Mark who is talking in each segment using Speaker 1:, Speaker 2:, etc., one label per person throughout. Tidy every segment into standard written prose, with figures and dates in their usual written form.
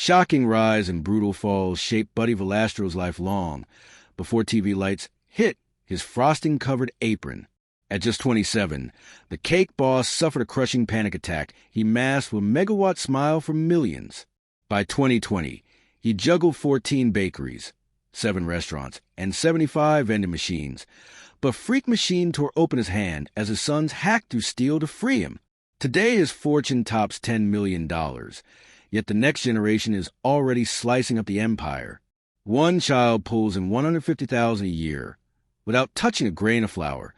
Speaker 1: Shocking rise and brutal falls shaped Buddy Valastro's life long before TV lights hit his frosting-covered apron. At just 27, the cake boss suffered a crushing panic attack he masked with a megawatt smile for millions. By 2020, he juggled 14 bakeries, 7 restaurants, and 75 vending machines. But Freak Machine tore open his hand as his sons hacked through steel to free him. Today his fortune tops $10 million, yet the next generation is already slicing up the empire. One child pulls in $150,000 a year without touching a grain of flour,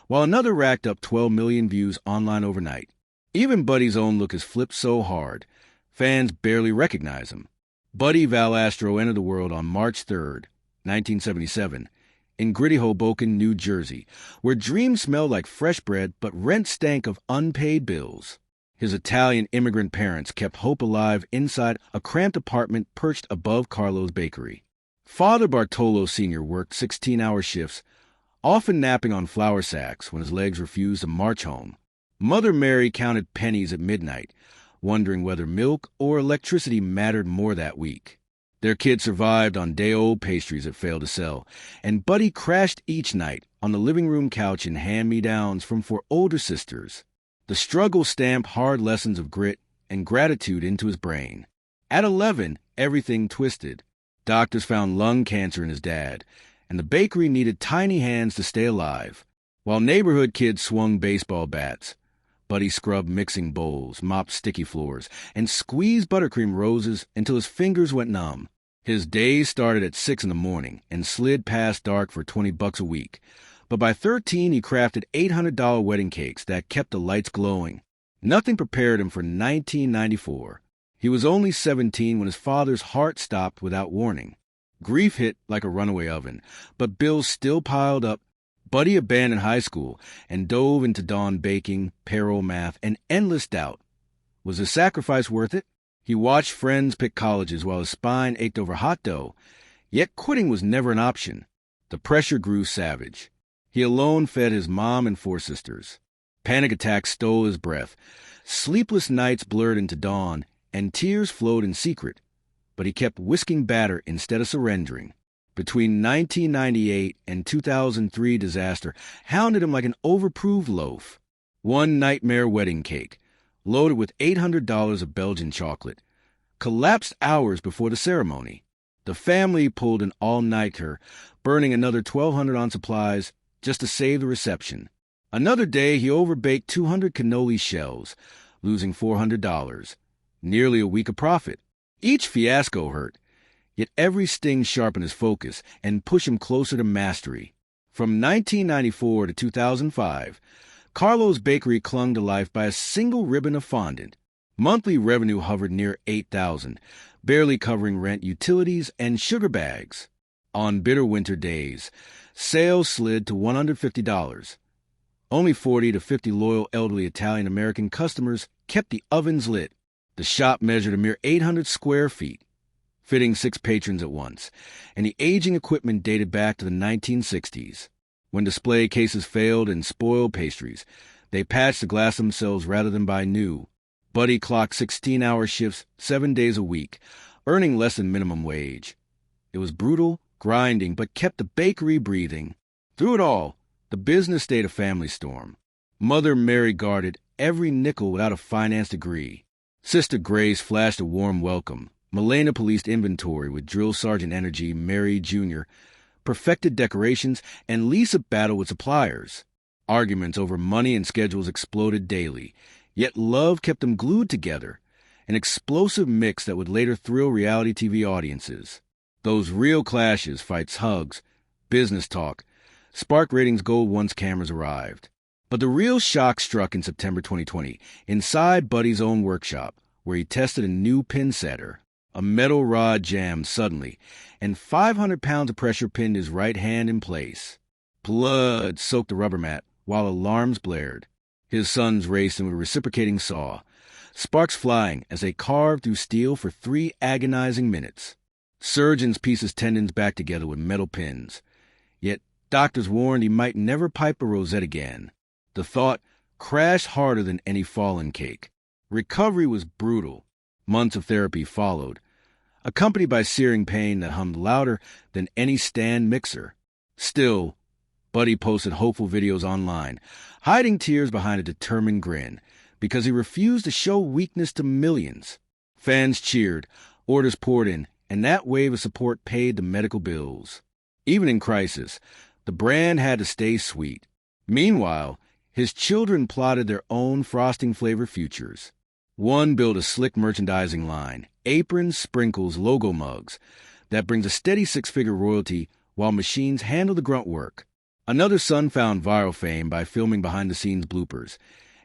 Speaker 1: while another racked up 12 million views online overnight. Even Buddy's own look is flipped so hard, fans barely recognize him. Buddy Valastro entered the world on March 3, 1977, in gritty Hoboken, New Jersey, where dreams smelled like fresh bread but rent stank of unpaid bills. His Italian immigrant parents kept hope alive inside a cramped apartment perched above Carlo's bakery. Father Bartolo Sr. worked 16-hour shifts, often napping on flour sacks when his legs refused to march home. Mother Mary counted pennies at midnight, wondering whether milk or electricity mattered more that week. Their kids survived on day-old pastries that failed to sell, and Buddy crashed each night on the living room couch in hand-me-downs from 4 older sisters. The struggle stamped hard lessons of grit and gratitude into his brain. At 11, everything twisted. Doctors found lung cancer in his dad, and the bakery needed tiny hands to stay alive. While neighborhood kids swung baseball bats, Buddy scrubbed mixing bowls, mopped sticky floors, and squeezed buttercream roses until his fingers went numb. His days started at 6 in the morning and slid past dark for $20 a week. But by 13, he crafted $800 wedding cakes that kept the lights glowing. Nothing prepared him for 1994. He was only 17 when his father's heart stopped without warning. Grief hit like a runaway oven, but bills still piled up. Buddy abandoned high school and dove into dawn baking, payroll math, and endless doubt. Was the sacrifice worth it? He watched friends pick colleges while his spine ached over hot dough, yet quitting was never an option. The pressure grew savage. He alone fed his mom and 4 sisters. Panic attacks stole his breath. Sleepless nights blurred into dawn, and tears flowed in secret. But he kept whisking batter instead of surrendering. Between 1998 and 2003 disaster hounded him like an overproved loaf. One nightmare wedding cake, loaded with $800 of Belgian chocolate, collapsed hours before the ceremony. The family pulled an all-nighter, burning another $1,200 on supplies just to save the reception. Another day, he overbaked 200 cannoli shells, losing $400, nearly a week of profit. Each fiasco hurt, yet every sting sharpened his focus and pushed him closer to mastery. From 1994 to 2005, Carlo's bakery clung to life by a single ribbon of fondant. Monthly revenue hovered near $8,000, barely covering rent, utilities, and sugar bags. On bitter winter days, sales slid to $150. Only 40 to 50 loyal elderly Italian-American customers kept the ovens lit. The shop measured a mere 800 square feet, fitting 6 patrons at once, and the aging equipment dated back to the 1960s. When display cases failed and spoiled pastries, they patched the glass themselves rather than buy new. Buddy clocked 16-hour shifts 7 days a week, earning less than minimum wage. It was brutal, grinding, but kept the bakery breathing. Through it all, the business stayed a family storm. Mother Mary guarded every nickel without a finance degree. Sister Grace flashed a warm welcome. Milena policed inventory with Drill Sergeant Energy Mary Jr., perfected decorations, and Lisa battled with suppliers. Arguments over money and schedules exploded daily, yet love kept them glued together, an explosive mix that would later thrill reality TV audiences. Those real clashes, fights, hugs, business talk, sparked ratings gold once cameras arrived. But the real shock struck in September 2020, inside Buddy's own workshop, where he tested a new pin setter. A metal rod jammed suddenly, and 500 pounds of pressure pinned his right hand in place. Blood soaked the rubber mat while alarms blared. His sons raced him with a reciprocating saw, sparks flying as they carved through steel for 3 agonizing minutes. Surgeons pieced his tendons back together with metal pins. Yet doctors warned he might never pipe a rosette again. The thought crashed harder than any fallen cake. Recovery was brutal. Months of therapy followed, accompanied by searing pain that hummed louder than any stand mixer. Still, Buddy posted hopeful videos online, hiding tears behind a determined grin, because he refused to show weakness to millions. Fans cheered, orders poured in, and that wave of support paid the medical bills. Even in crisis, the brand had to stay sweet. Meanwhile, his children plotted their own frosting-flavored futures. One built a slick merchandising line, aprons, sprinkles, logo mugs, that brings a steady six-figure royalty while machines handle the grunt work. Another son found viral fame by filming behind-the-scenes bloopers,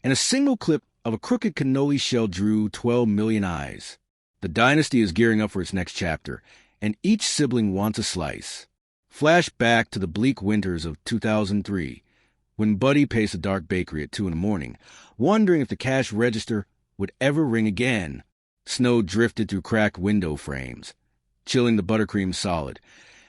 Speaker 1: and a single clip of a crooked cannoli shell drew 12 million eyes. The dynasty is gearing up for its next chapter, and each sibling wants a slice. Flash back to the bleak winters of 2003, when Buddy paced a dark bakery at 2 a.m, wondering if the cash register would ever ring again. Snow drifted through cracked window frames, chilling the buttercream solid,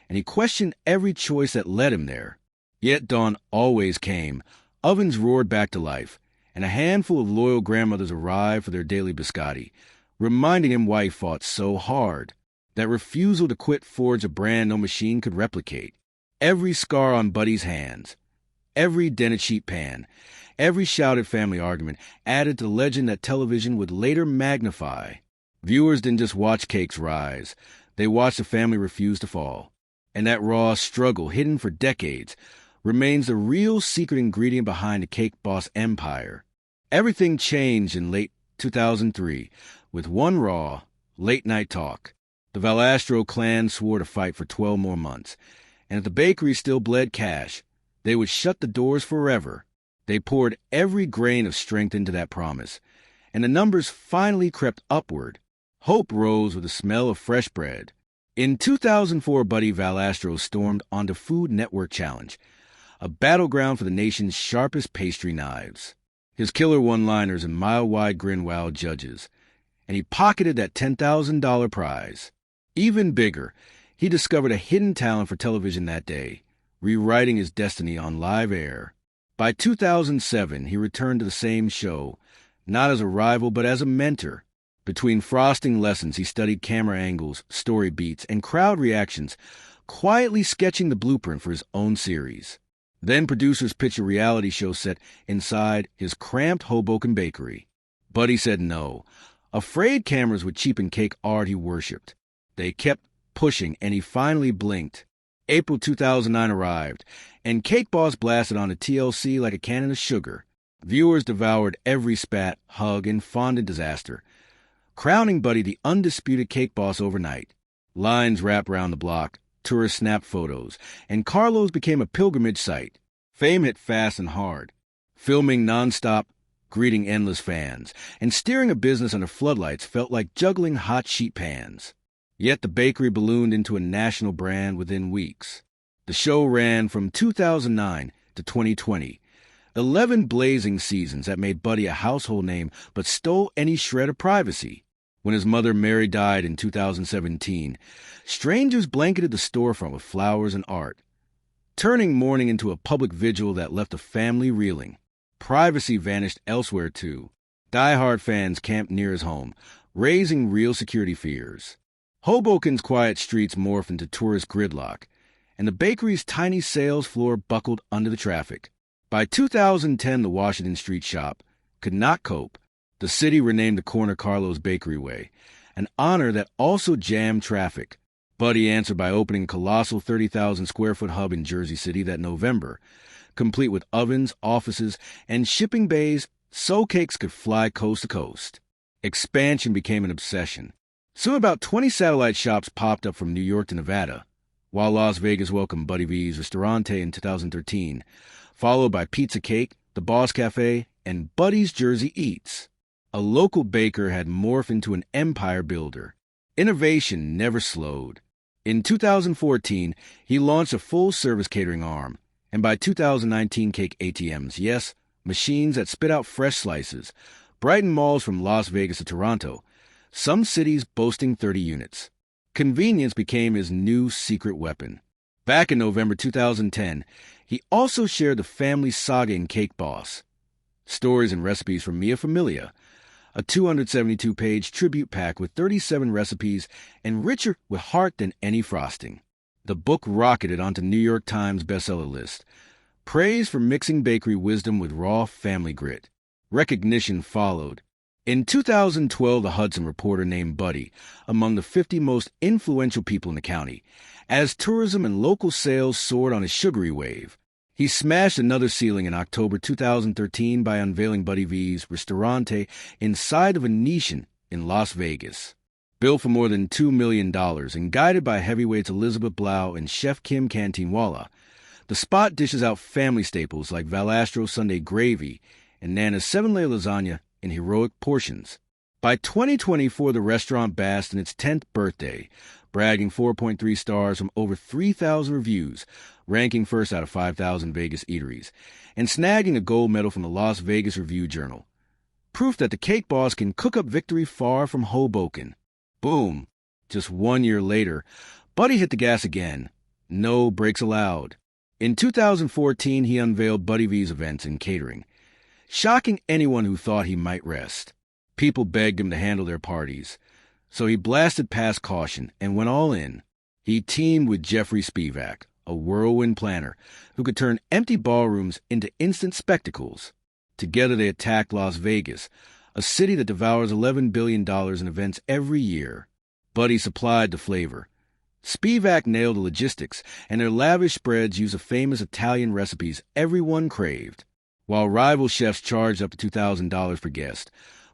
Speaker 1: and he questioned every choice that led him there. Yet dawn always came, ovens roared back to life, and a handful of loyal grandmothers arrived for their daily biscotti, reminding him why he fought so hard. That refusal to quit forged a brand no machine could replicate. Every scar on Buddy's hands, every dented sheet pan, every shouted family argument added to the legend that television would later magnify. Viewers didn't just watch cakes rise, they watched the family refuse to fall. And that raw struggle, hidden for decades, remains the real secret ingredient behind the cake boss empire. Everything changed in late 2003 with one raw, late-night talk. The Valastro clan swore to fight for 12 more months, and if the bakery still bled cash, they would shut the doors forever. They poured every grain of strength into that promise, and the numbers finally crept upward. Hope rose with the smell of fresh bread. In 2004, Buddy Valastro stormed onto Food Network Challenge, a battleground for the nation's sharpest pastry knives. His killer one-liners and mile-wide grin wowed judges, and he pocketed that $10,000 prize. Even bigger, he discovered a hidden talent for television that day, rewriting his destiny on live air. By 2007, he returned to the same show, not as a rival but as a mentor. Between frosting lessons, he studied camera angles, story beats, and crowd reactions, quietly sketching the blueprint for his own series. Then producers pitched a reality show set inside his cramped Hoboken bakery. Buddy said no, afraid cameras would cheapen cake art he worshipped. They kept pushing, and he finally blinked. April 2009 arrived, and Cake Boss blasted onto TLC like a cannon of sugar. Viewers devoured every spat, hug, and fondant disaster, crowning Buddy the undisputed Cake Boss overnight. Lines wrapped around the block, tourists snapped photos, and Carlo's became a pilgrimage site. Fame hit fast and hard, filming nonstop, greeting endless fans, and steering a business under floodlights felt like juggling hot sheet pans. Yet the bakery ballooned into a national brand within weeks. The show ran from 2009 to 2020, 11 blazing seasons that made Buddy a household name but stole any shred of privacy. When his mother Mary died in 2017, strangers blanketed the storefront with flowers and art, turning mourning into a public vigil that left the family reeling. Privacy vanished elsewhere too. Die-hard fans camped near his home, raising real security fears. Hoboken's quiet streets morphed into tourist gridlock, and the bakery's tiny sales floor buckled under the traffic. By 2010, the Washington Street shop could not cope. The city renamed the corner Carlo's Bakery Way, an honor that also jammed traffic. Buddy answered by opening a colossal 30,000-square-foot hub in Jersey City that November, complete with ovens, offices, and shipping bays so cakes could fly coast to coast. Expansion became an obsession. Soon about 20 satellite shops popped up from New York to Nevada, while Las Vegas welcomed Buddy V's Ristorante in 2013, followed by Pizza Cake, The Boss Cafe, and Buddy's Jersey Eats. A local baker had morphed into an empire builder. Innovation never slowed. In 2014, he launched a full-service catering arm, and by 2019, cake ATMs, yes, machines that spit out fresh slices, brightened malls from Las Vegas to Toronto, some cities boasting 30 units. Convenience became his new secret weapon. Back in November 2010, he also shared the family saga in Cake Boss. Stories and recipes from Mia Familia, a 272-page tribute pack with 37 recipes and richer with heart than any frosting. The book rocketed onto New York Times bestseller list. Praise for mixing bakery wisdom with raw family grit. Recognition followed. In 2012, the Hudson reporter named Buddy among the 50 most influential people in the county, as tourism and local sales soared on a sugary wave. He smashed another ceiling in October 2013 by unveiling Buddy V's Ristorante inside of a Venetian in Las Vegas. Built for more than $2 million and guided by heavyweights Elizabeth Blau and Chef Kim Cantinwalla, the spot dishes out family staples like Valastro Sunday gravy and Nana's 7-layer lasagna in heroic portions. By 2024, the restaurant basked in its 10th birthday, bragging 4.3 stars from over 3,000 reviews, ranking first out of 5,000 Vegas eateries, and snagging a gold medal from the Las Vegas Review-Journal. Proof that the cake boss can cook up victory far from Hoboken. Boom! Just 1 year later, Buddy hit the gas again. No breaks allowed. In 2014, he unveiled Buddy V's events and catering, shocking anyone who thought he might rest. People begged him to handle their parties, so he blasted past caution and went all in. He teamed with Jeffrey Spivak, a whirlwind planner who could turn empty ballrooms into instant spectacles. Together they attacked Las Vegas, a city that devours $11 billion in events every year. Buddy supplied the flavor. Spivak nailed the logistics, and their lavish spreads used the famous Italian recipes everyone craved. While rival chefs charged up to $2,000 per guest,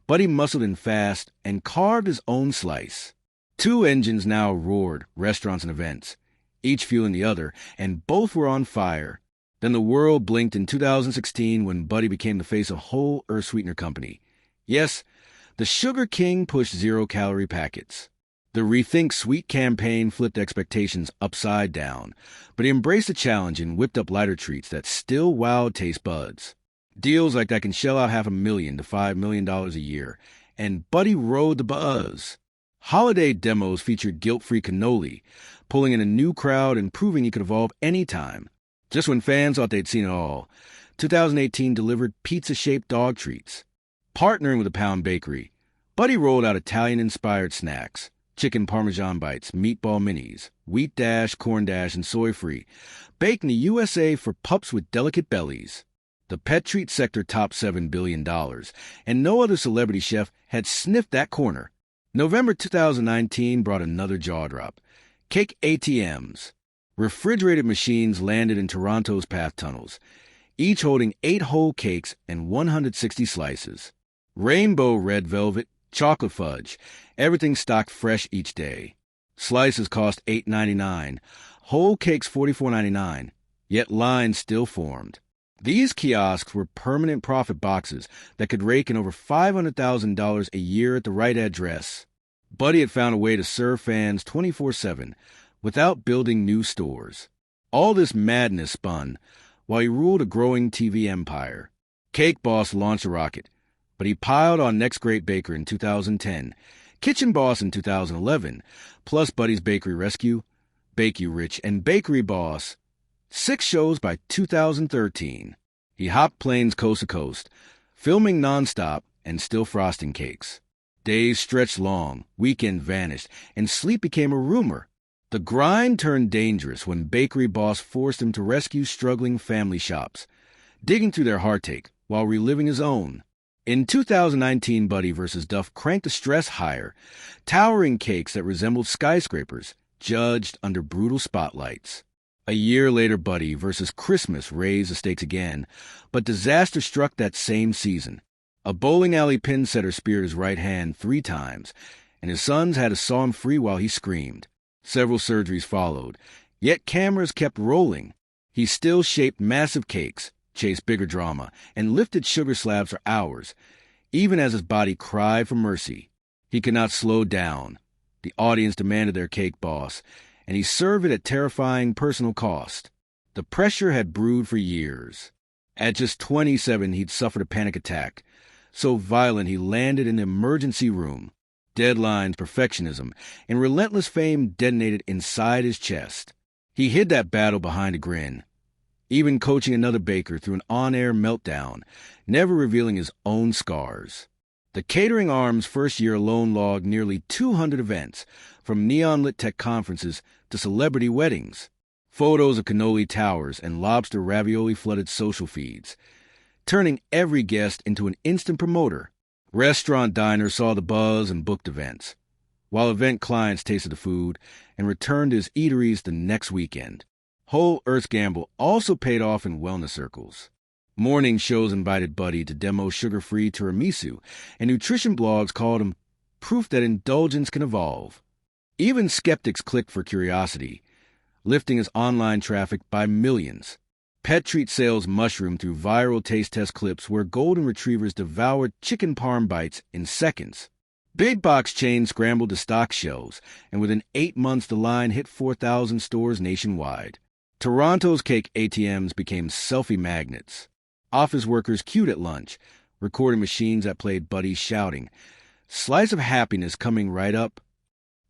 Speaker 1: Buddy muscled in fast and carved his own slice. Two engines now roared, restaurants and events, each fueling the other, and both were on fire. Then the world blinked in 2016 when Buddy became the face of Whole Earth Sweetener Company. Yes, the Sugar King pushed zero-calorie packets. The Rethink Sweet campaign flipped expectations upside down, but he embraced the challenge and whipped up lighter treats that still wowed taste buds. Deals like that can shell out $500,000 to $5 million a year, and Buddy rode the buzz. Holiday demos featured guilt-free cannoli, pulling in a new crowd and proving he could evolve anytime. Just when fans thought they'd seen it all, 2018 delivered pizza-shaped dog treats. Partnering with a Pound Bakery, Buddy rolled out Italian-inspired snacks, chicken parmesan bites, meatball minis, wheat dash, corn dash, and soy-free, baked in the USA for pups with delicate bellies. The pet treat sector topped $7 billion, and no other celebrity chef had sniffed that corner. November 2019 brought another jaw drop. Cake ATMs. Refrigerated machines landed in Toronto's path tunnels, each holding 8 whole cakes and 160 slices. Rainbow red velvet, chocolate fudge, everything stocked fresh each day. Slices cost $8.99, whole cakes $44.99, yet lines still formed. These kiosks were permanent profit boxes that could rake in over $500,000 a year at the right address. Buddy had found a way to serve fans 24/7 without building new stores. All this madness spun while he ruled a growing TV empire. Cake Boss launched a rocket, but he piled on Next Great Baker in 2010, Kitchen Boss in 2011, plus Buddy's Bakery Rescue, Bake You Rich, and Bakery Boss. 6 shows by 2013. He hopped planes coast to coast, filming nonstop and still frosting cakes. Days stretched long, weekend vanished, and sleep became a rumor. The grind turned dangerous when Bakery Boss forced him to rescue struggling family shops, digging through their heartache while reliving his own. In 2019, Buddy vs. Duff cranked the stress higher, towering cakes that resembled skyscrapers, judged under brutal spotlights. A year later, Buddy vs. Christmas raised the stakes again, but disaster struck that same season. A bowling alley pin setter speared his right hand 3 times, and his sons had to saw him free while he screamed. Several surgeries followed, yet cameras kept rolling. He still shaped massive cakes, chased bigger drama, and lifted sugar slabs for hours, even as his body cried for mercy. He could not slow down. The audience demanded their Cake Boss, and he served it at terrifying personal cost. The pressure had brewed for years. At just 27, he'd suffered a panic attack, so violent he landed in the emergency room. Deadlines, perfectionism, and relentless fame detonated inside his chest. He hid that battle behind a grin, even coaching another baker through an on-air meltdown, never revealing his own scars. The catering arm's first year alone logged nearly 200 events, from neon-lit tech conferences to celebrity weddings. Photos of cannoli towers and lobster ravioli flooded social feeds, turning every guest into an instant promoter. Restaurant diners saw the buzz and booked events, while event clients tasted the food and returned to his eateries the next weekend. Whole Earth's gamble also paid off in wellness circles. Morning shows invited Buddy to demo sugar-free tiramisu, and nutrition blogs called him proof that indulgence can evolve. Even skeptics clicked for curiosity, lifting his online traffic by millions. Pet treat sales mushroomed through viral taste test clips where golden retrievers devoured chicken parm bites in seconds. Big box chains scrambled to stock shelves, and within 8 months the line hit 4,000 stores nationwide. Toronto's cake ATMs became selfie magnets. Office workers queued at lunch, recording machines that played Buddy shouting, "Slice of happiness coming right up."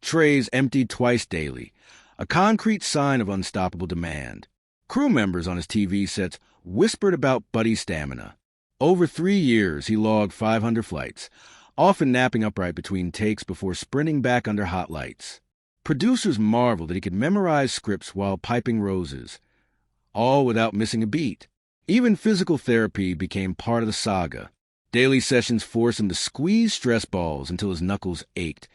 Speaker 1: Trays emptied twice daily, a concrete sign of unstoppable demand. Crew members on his TV sets whispered about Buddy's stamina. Over 3 years, he logged 500 flights, often napping upright between takes before sprinting back under hot lights. Producers marveled that he could memorize scripts while piping roses, all without missing a beat. Even physical therapy became part of the saga. Daily sessions forced him to squeeze stress balls until his knuckles ached,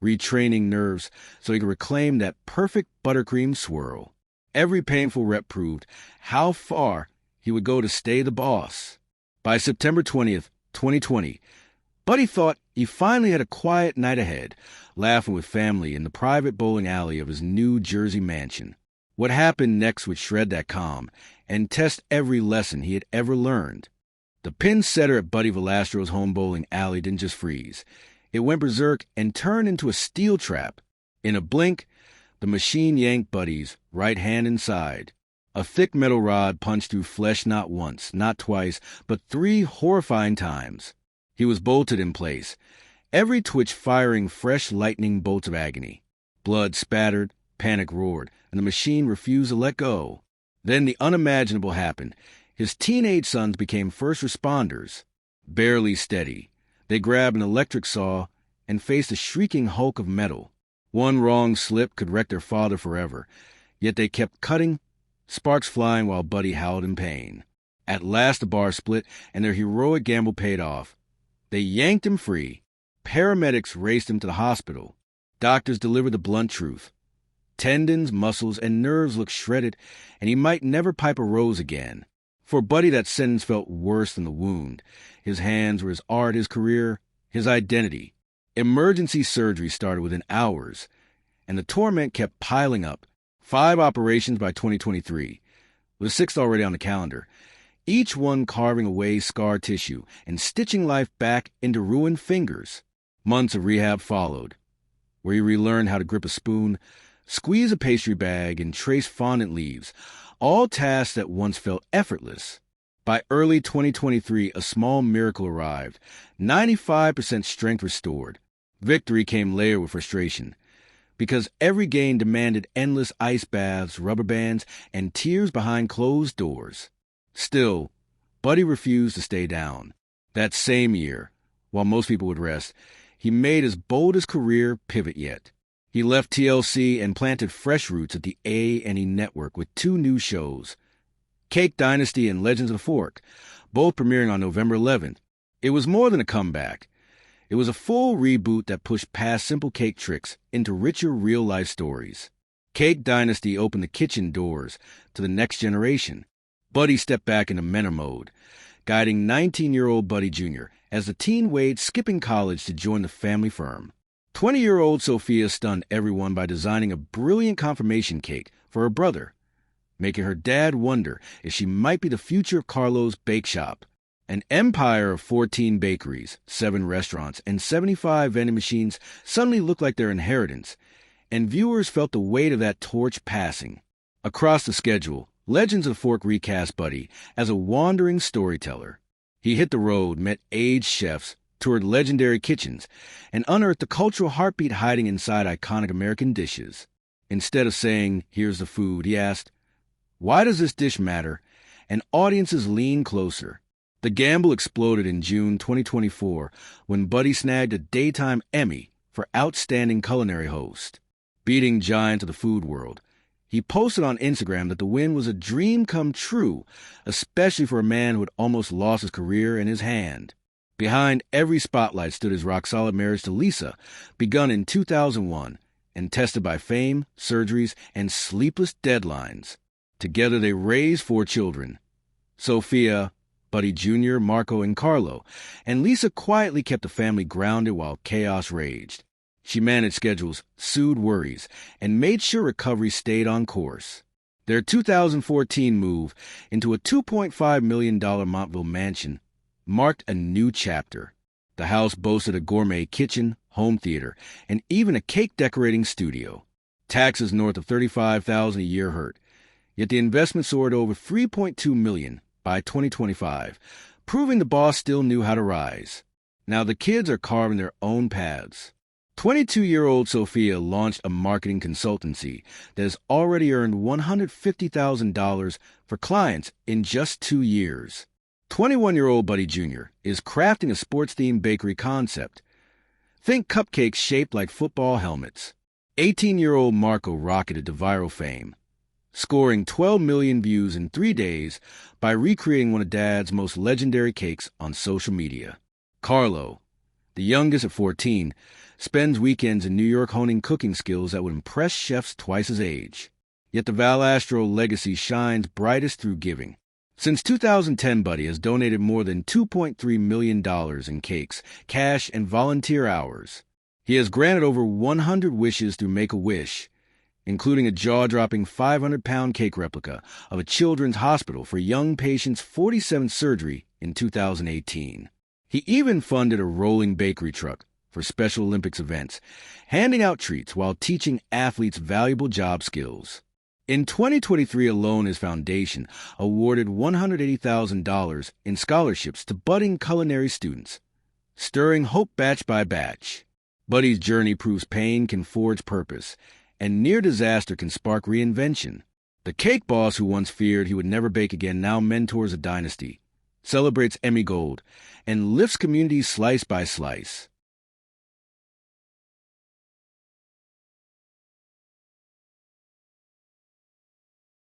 Speaker 1: retraining nerves so he could reclaim that perfect buttercream swirl. Every painful rep proved how far he would go to stay the boss. By September 20th, 2020, Buddy thought he finally had a quiet night ahead, laughing with family in the private bowling alley of his New Jersey mansion. What happened next would shred that calm and test every lesson he had ever learned. The pin setter at Buddy Valastro's home bowling alley didn't just freeze. It went berserk and turned into a steel trap. In a blink, the machine yanked Buddy's right hand inside. A thick metal rod punched through flesh not once, not twice, but 3 horrifying times. He was bolted in place, every twitch firing fresh lightning bolts of agony. Blood spattered, panic roared, and the machine refused to let go. Then the unimaginable happened. His teenage sons became first responders. Barely steady, they grabbed an electric saw and faced a shrieking hulk of metal. One wrong slip could wreck their father forever, yet they kept cutting, sparks flying while Buddy howled in pain. At last the bar split, and their heroic gamble paid off. They yanked him free. Paramedics raced him to the hospital. Doctors delivered the blunt truth. Tendons, muscles, and nerves looked shredded, and he might never pipe a rose again. For Buddy, that sentence felt worse than the wound. His hands were his art, his career, his identity. Emergency surgery started within hours, and the torment kept piling up. 5 operations by 2023, with a 6th already on the calendar, each one carving away scar tissue and stitching life back into ruined fingers. Months of rehab followed, where he relearned how to grip a spoon, squeeze a pastry bag, and trace fondant leaves, all tasks that once felt effortless. By early 2023, a small miracle arrived, 95% strength restored. Victory came layered with frustration, because every gain demanded endless ice baths, rubber bands, and tears behind closed doors. Still, Buddy refused to stay down. That same year, while most people would rest, he made his boldest career pivot yet. He left TLC and planted fresh roots at the A&E Network with 2 new shows, Cake Dynasty and Legends of the Fork, both premiering on November 11th. It was more than a comeback. It was a full reboot that pushed past simple cake tricks into richer real-life stories. Cake Dynasty opened the kitchen doors to the next generation. Buddy stepped back into mentor mode, guiding 19-year-old Buddy Jr. as the teen wade skipping college to join the family firm. 20-year-old Sophia stunned everyone by designing a brilliant confirmation cake for her brother, making her dad wonder if she might be the future of Carlo's Bake Shop. An empire of 14 bakeries, 7 restaurants, and 75 vending machines suddenly looked like their inheritance, and viewers felt the weight of that torch passing. Across the schedule, Legends of the Fork recast Buddy as a wandering storyteller. He hit the road, met aged chefs, toured legendary kitchens, and unearthed the cultural heartbeat hiding inside iconic American dishes. Instead of saying, "Here's the food," he asked, "Why does this dish matter?" And audiences leaned closer. The gamble exploded in June 2024 when Buddy snagged a daytime Emmy for Outstanding Culinary Host, beating giants of the food world. He posted on Instagram that the win was a dream come true, especially for a man who had almost lost his career in his hand. Behind every spotlight stood his rock-solid marriage to Lisa, begun in 2001 and tested by fame, surgeries, and sleepless deadlines. Together they raised 4 children: Sophia, Buddy Jr., Marco, and Carlo, and Lisa quietly kept the family grounded while chaos raged. She managed schedules, soothed worries, and made sure recovery stayed on course. Their 2014 move into a $2.5 million Montville mansion marked a new chapter. The house boasted a gourmet kitchen, home theater, and even a cake decorating studio. Taxes north of $35,000 a year hurt, yet the investment soared over $3.2 million by 2025, proving the boss still knew how to rise. Now the kids are carving their own paths. 22-year-old Sophia launched a marketing consultancy that has already earned $150,000 for clients in just 2 years. 21-year-old Buddy Jr. is crafting a sports-themed bakery concept. Think cupcakes shaped like football helmets. 18-year-old Marco rocketed to viral fame, scoring 12 million views in 3 days by recreating one of Dad's most legendary cakes on social media. Carlo, the youngest at 14, spends weekends in New York honing cooking skills that would impress chefs twice his age. Yet the Valastro legacy shines brightest through giving. Since 2010, Buddy has donated more than $2.3 million in cakes, cash, and volunteer hours. He has granted over 100 wishes through Make-A-Wish, including a jaw-dropping 500-pound cake replica of a children's hospital for young patients' 47th surgery in 2018. He even funded a rolling bakery truck for Special Olympics events, handing out treats while teaching athletes valuable job skills. In 2023 alone, his foundation awarded $180,000 in scholarships to budding culinary students, stirring hope batch by batch. Buddy's journey proves pain can forge purpose, and near disaster can spark reinvention. The cake boss who once feared he would never bake again now mentors a dynasty, celebrates Emmy Gold, and lifts communities slice by slice.